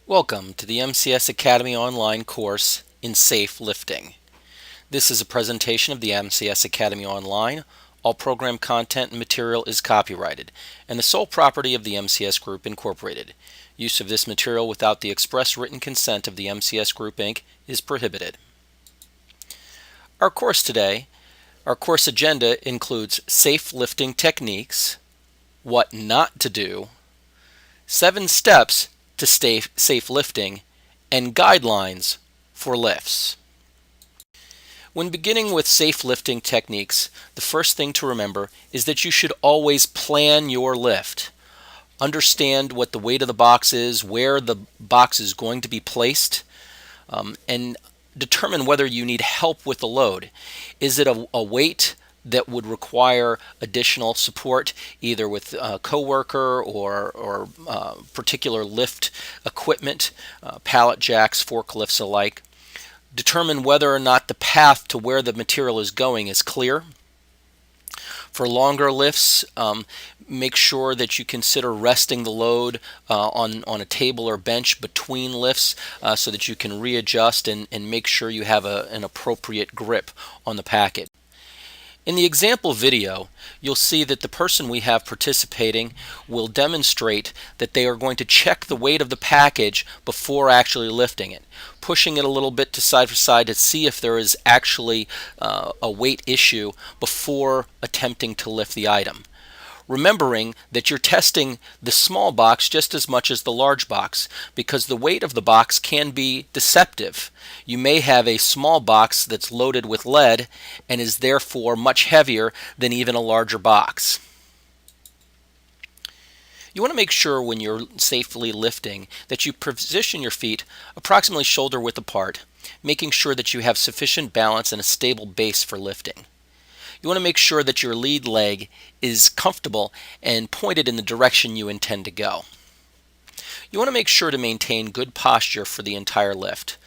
Welcome to the MCS Academy online course in Safe Lifting. This is a presentation of the MCS Academy Online. All program content and material is copyrighted and the sole property of the MCS Group Incorporated. Use of this material without the express written consent of the MCS Group Inc. is prohibited. Our course today, our course agenda includes safe lifting techniques, what not to do, 7 steps to stay safe lifting, and guidelines for lifts. When beginning with safe lifting techniques, the first thing to remember is that you should always plan your lift. Understand what the weight of the box is, where the box is going to be placed, and determine whether you need help with the load. Is it a weight that would require additional support, either with a coworker or particular lift equipment, pallet jacks, forklifts alike? Determine whether or not the path to where the material is going is clear. For longer lifts, make sure that you consider resting the load on a table or bench between lifts so that you can readjust and make sure you have an appropriate grip on the package. In the example video, you'll see that the person we have participating will demonstrate that they are going to check the weight of the package before actually lifting it, pushing it a little bit to side to see if there is actually a weight issue before attempting to lift the item. Remembering that you're testing the small box just as much as the large box, because the weight of the box can be deceptive. You may have a small box that's loaded with lead and is therefore much heavier than even a larger box. You want to make sure when you're safely lifting that you position your feet approximately shoulder width apart, making sure that you have sufficient balance and a stable base for lifting. You want to make sure that your lead leg is comfortable and pointed in the direction you intend to go. You want to make sure to maintain good posture for the entire lift.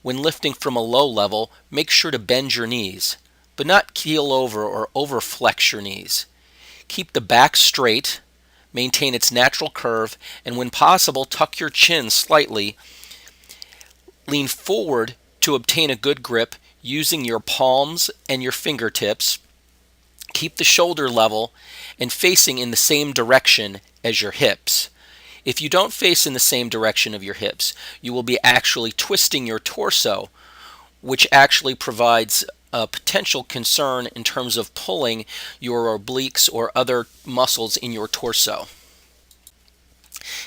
When lifting from a low level, make sure to bend your knees, but not keel over or overflex your knees. Keep the back straight, maintain its natural curve, and when possible, tuck your chin slightly. Lean forward to obtain a good grip using your palms and your fingertips. Keep the shoulder level and facing in the same direction as your hips. If you don't face in the same direction of your hips, you will be actually twisting your torso, which actually provides a potential concern in terms of pulling your obliques or other muscles in your torso.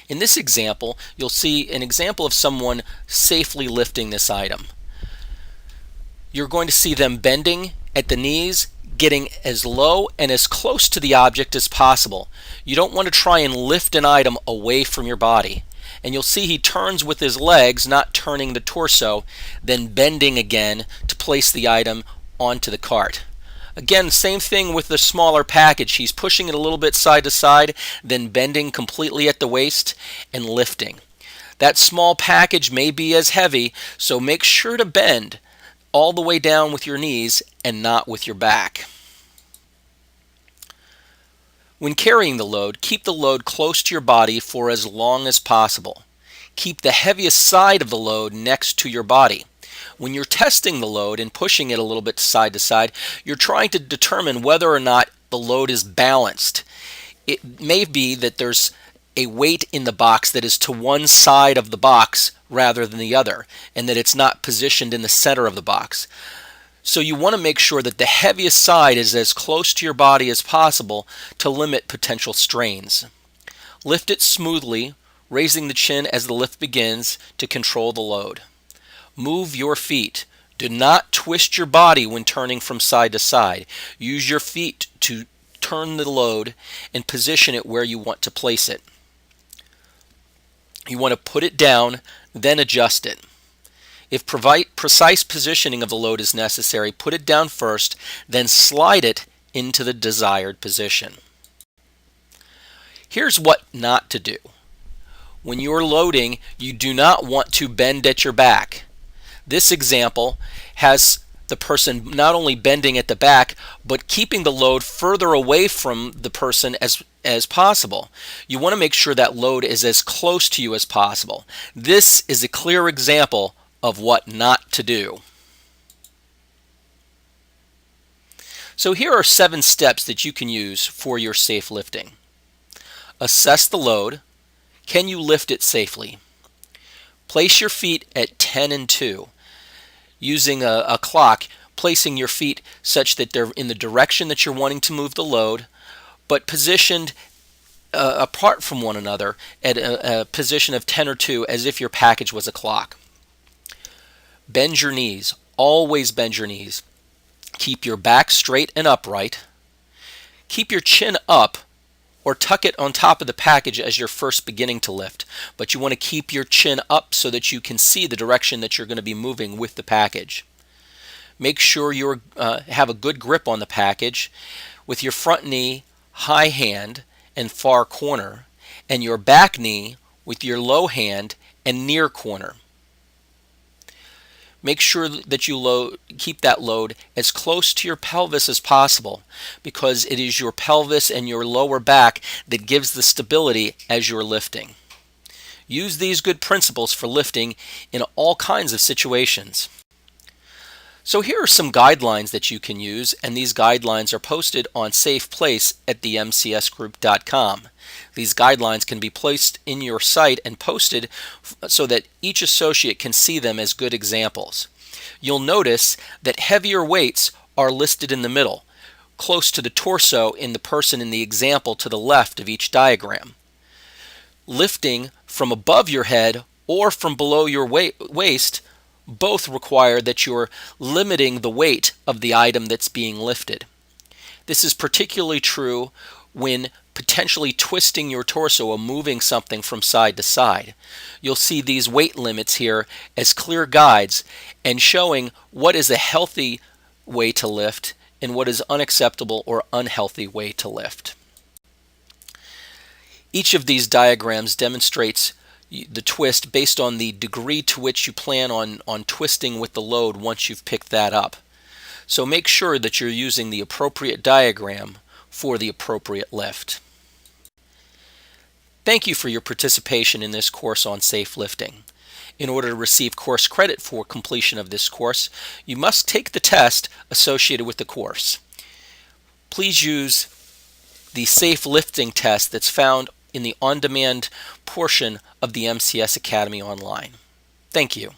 In this example, you'll see an example of someone safely lifting this item. You're going to see them bending at the knees, getting as low and as close to the object as possible. You don't want to try and lift an item away from your body. And you'll see he turns with his legs, not turning the torso, then bending again to place the item onto the cart. Again, same thing with the smaller package. He's pushing it a little bit side to side, then bending completely at the waist and lifting. That small package may be as heavy, so make sure to bend all the way down with your knees and not with your back. When carrying the load, keep the load close to your body for as long as possible. Keep the heaviest side of the load next to your body. When you're testing the load and pushing it a little bit side to side, you're trying to determine whether or not the load is balanced. It may be that there's a weight in the box that is to one side of the box rather than the other, and that it's not positioned in the center of the box. So you want to make sure that the heaviest side is as close to your body as possible to limit potential strains. Lift it smoothly, raising the chin as the lift begins to control the load. Move your feet. Do not twist your body when turning from side to side. Use your feet to turn the load and position it where you want to place it. You want to put it down, then adjust it. If precise positioning of the load is necessary, put it down first, then slide it into the desired position. Here's what not to do. When you're loading, you do not want to bend at your back. This example has the person not only bending at the back, but keeping the load further away from the person as as possible. You want to make sure that load is as close to you as possible. This is a clear example of what not to do. So here are 7 steps that you can use for your safe lifting. Assess the load. Can you lift it safely? Place your feet at 10 and 2. Using a clock, placing your feet such that they're in the direction that you're wanting to move the load, but positioned apart from one another at a position of 10 or 2 as if your package was a clock. Bend your knees. Always bend your knees. Keep your back straight and upright. Keep your chin up or tuck it on top of the package as you're first beginning to lift, but you want to keep your chin up so that you can see the direction that you're going to be moving with the package. Make sure you have a good grip on the package with your front knee, high hand, and far corner, and your back knee with your low hand and near corner. Make sure that you keep that load as close to your pelvis as possible, because it is your pelvis and your lower back that gives the stability as you're lifting. Use these good principles for lifting in all kinds of situations. So here are some guidelines that you can use, and these guidelines are posted on Safe Place at the mcsgroup.com. These guidelines can be placed in your site and posted so that each associate can see them as good examples. You'll notice that heavier weights are listed in the middle, close to the torso in the person in the example to the left of each diagram. Lifting from above your head or from below your waist both require that you're limiting the weight of the item that's being lifted. This is particularly true when potentially twisting your torso or moving something from side to side. You'll see these weight limits here as clear guides and showing what is a healthy way to lift and what is unacceptable or unhealthy way to lift. Each of these diagrams demonstrates the twist based on the degree to which you plan on twisting with the load once you've picked that up. So make sure that you're using the appropriate diagram for the appropriate lift. Thank you for your participation in this course on safe lifting. In order to receive course credit for completion of this course, you must take the test associated with the course. Please use the safe lifting test that's found in the on-demand portion of the MCS Academy online. Thank you.